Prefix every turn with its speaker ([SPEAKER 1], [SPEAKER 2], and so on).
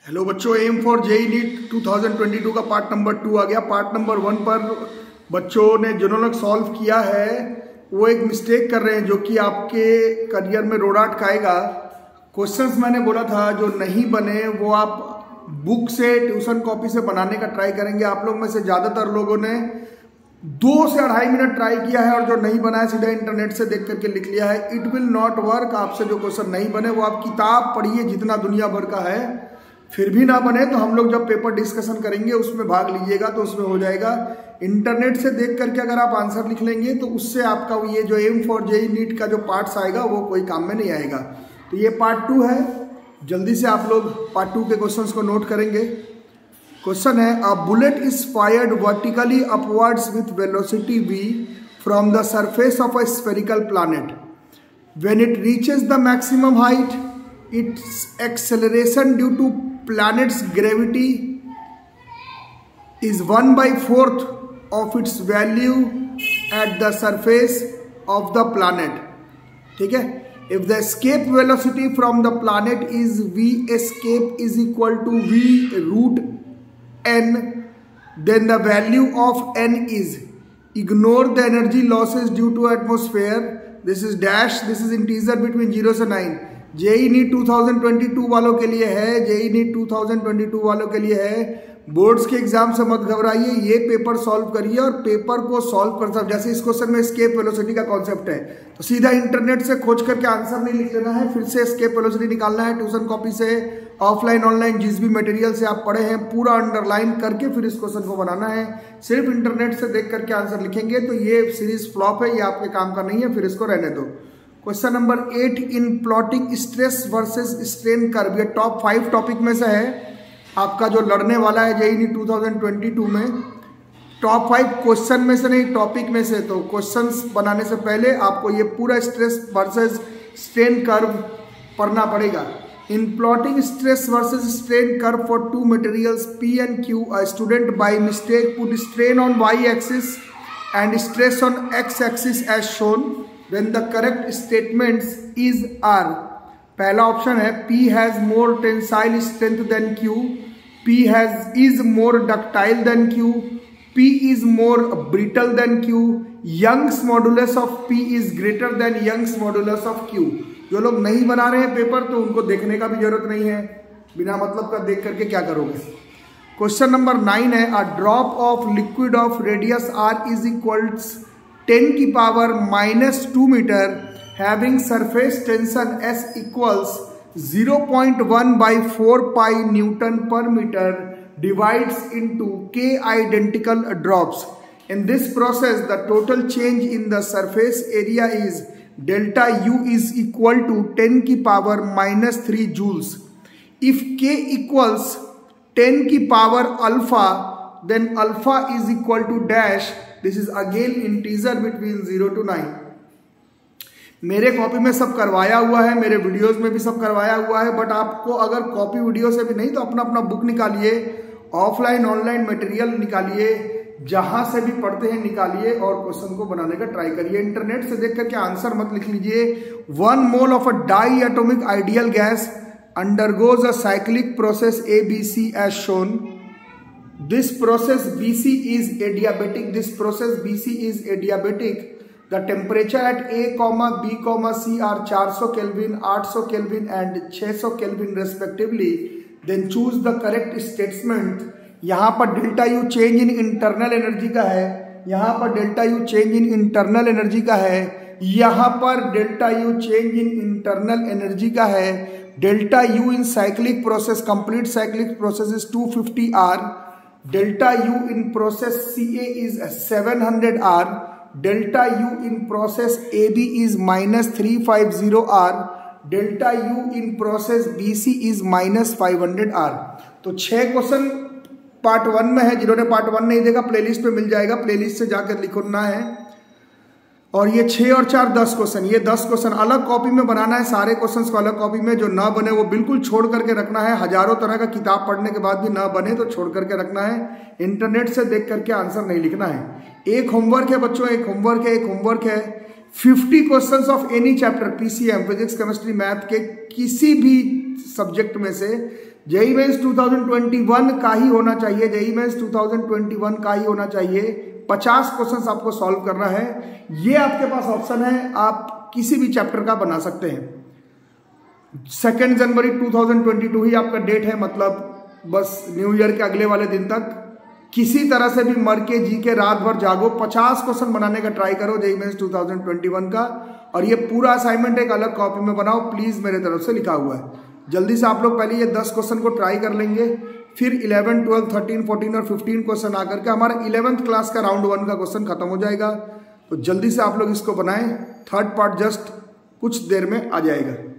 [SPEAKER 1] Hello बच्चों, M for JEE NEET 2022 का part number 2 आ गया। पार्ट नंबर 1 पर बच्चों ने जो लोग सॉल्व किया है वो एक मिस्टेक कर रहे हैं जो कि आपके करियर में रोड़ा अटकाएगा। क्वेश्चंस मैंने बोला था जो नहीं बने वो आप बुक से, ट्यूशन कॉपी से बनाने का ट्राई करेंगे। आप लोग में से ज़्यादातर लोगों ने 2 से 2.5 मिनट ट्राई किया है और जो नहीं बना है सीधा इंटरनेट से देख करके लिख लिया है। It will not work. आपसे जो क्वेश्चन नहीं बने वो आप किताब पढ़िए जितना दुनिया भर का है, फिर भी ना बने तो हम लोग जब पेपर डिस्कशन करेंगे उसमें भाग लीजिएगा तो उसमें हो जाएगा। इंटरनेट से देख करके अगर आप आंसर लिख लेंगे तो उससे आपका ये जो एम फॉर जेई नीट का जो पार्ट्स आएगा वो कोई काम में नहीं आएगा। तो ये पार्ट 2 है। जल्दी से आप लोग पार्ट 2 के क्वेश्चंस को नोट करेंगे। क्वेश्चन है, a bullet is fired vertically upwards with velocity v from the surface of a spherical planet. When it reaches the maximum height, its acceleration due to planet's gravity is 1/4 of its value at the surface of the planet. ठीक है। If the escape velocity from the planet is v escape is equal to v root n, then the value of n is, ignore the energy losses due to atmosphere, this is dash, this is integer between 0 से 9। JEE NEET 2022 वालों के लिए है, JEE NEET 2022 वालों के लिए है। Boards के एग्जाम से मत घबराइए, ये पेपर सॉल्व करिए और पेपर को सॉल्व कर सकते। जैसे इस क्वेश्चन में एस्केप वेलोसिटी का कॉन्सेप्ट है तो सीधा इंटरनेट से खोज करके आंसर नहीं लिख लेना है, फिर से एस्केप वेलोसिटी निकालना है। ट्यूशन कॉपी से, ऑफलाइन ऑनलाइन जिस भी मटेरियल से आप पढ़े हैं पूरा अंडरलाइन करके फिर इस क्वेश्चन को बनाना है। सिर्फ इंटरनेट से देख करके आंसर लिखेंगे तो ये सीरीज फ्लॉप है, ये आपके काम का नहीं है, फिर इसको रहने दो। Question number 8, in plotting stress versus strain curve, ये टॉप 5 टॉपिक में से है आपका जो लड़ने वाला है जेई नीट 2022 में। टॉप 5 क्वेश्चन में से नहीं, टॉपिक में से। तो क्वेश्चंस बनाने से पहले आपको ये पूरा स्ट्रेस वर्सेस स्ट्रेन कर्व पढ़ना पड़ेगा। In plotting stress versus strain curve for 2 materials P and Q, a student by mistake put strain on y axis and stress on x axis as shown, then the correct statements is are। पहला option है P has more tensile strength than Q, P is more ductile than Q, P is more brittle than Q, Young's modulus of P is greater than Young's modulus of Q। जो लोग नहीं बना रहे हैं paper तो उनको देखने का भी जरूरत नहीं है, बिना मतलब का देख करके क्या करोगे। क्वेश्चन नंबर 9 है, a drop of liquid of radius r is equals 10 की power -2 metre having surface tension S equals 0.1/4 pi newton पर metre divides into k identical drops. In this process the total change in the surface area is delta U is equal to 10 की power -3 joules. If k equals 10 की power alpha, then alpha is equal to dash, this is again integer between 0 to 9। मेरे copy में सब करवाया हुआ है, मेरे videos में भी सब करवाया हुआ है, बट आपको अगर कॉपी वीडियो से भी नहीं तो अपना अपना बुक निकालिए, ऑफलाइन ऑनलाइन मटेरियल निकालिए, जहां से भी पढ़ते हैं निकालिए और क्वेश्चन को बनाने का ट्राई करिए। इंटरनेट से देख करके आंसर मत लिख लीजिए। 1 mole of a diatomic ideal gas undergoes a cyclic process ABC as shown. This process BC is adiabatic. This process BC is adiabatic. The temperature at A, B, C are 400 Kelvin, 800 Kelvin and 600 Kelvin respectively. Then choose the correct statement. यहाँ पर delta U change in internal energy का है, यहाँ पर delta U change in internal energy का है, यहाँ पर delta U change in internal energy का है। Delta U in cyclic process, complete cyclic process is 250 R। Delta U in process CA is 700 R, delta U in process AB is -350 R, delta U in process BC is -500 R। तो 6 question part 1 में है। जिन्होंने part 1 नहीं देखा playlist पे मिल जाएगा, playlist से जाकर लिखना है। और ये 6 और 4 10 क्वेश्चन, ये 10 क्वेश्चन अलग कॉपी में बनाना है। सारे क्वेश्चंस को अलग कॉपी में, जो ना बने वो बिल्कुल छोड़ करके रखना है। हजारों तरह का किताब पढ़ने के बाद भी ना बने तो छोड़ करके रखना है। इंटरनेट से देख करके आंसर नहीं लिखना है। एक होमवर्क है बच्चों, एक होमवर्क है 50 questions of any chapter, PCM physics chemistry math के किसी भी सब्जेक्ट में से जेईई मेंस 2021 का ही होना चाहिए, जेईई मेंस 2021 का ही होना चाहिए। 50 क्वेश्चंस आपको सॉल्व करना है। ये आपके पास ऑप्शन है, आप किसी भी चैप्टर का बना सकते हैं। 2 जनवरी 2022 ही आपका डेट है, मतलब बस न्यू ईयर के अगले वाले दिन तक किसी तरह से भी मर के जी के रात भर जागो, 50 क्वेश्चन बनाने का ट्राई करो जेईई मेंस 2021 का। और ये पूरा असाइनमेंट एक अलग कॉपी में बनाओ प्लीज, मेरे तरफ से लिखा हुआ है। जल्दी से आप लोग पहले ये 10 क्वेश्चन को ट्राई कर लेंगे, फिर 11, 12, 13, 14 और 15 क्वेश्चन आकर के हमारा 11th क्लास का राउंड 1 का क्वेश्चन खत्म हो जाएगा। तो जल्दी से आप लोग इसको बनाएं, थर्ड पार्ट जस्ट कुछ देर में आ जाएगा।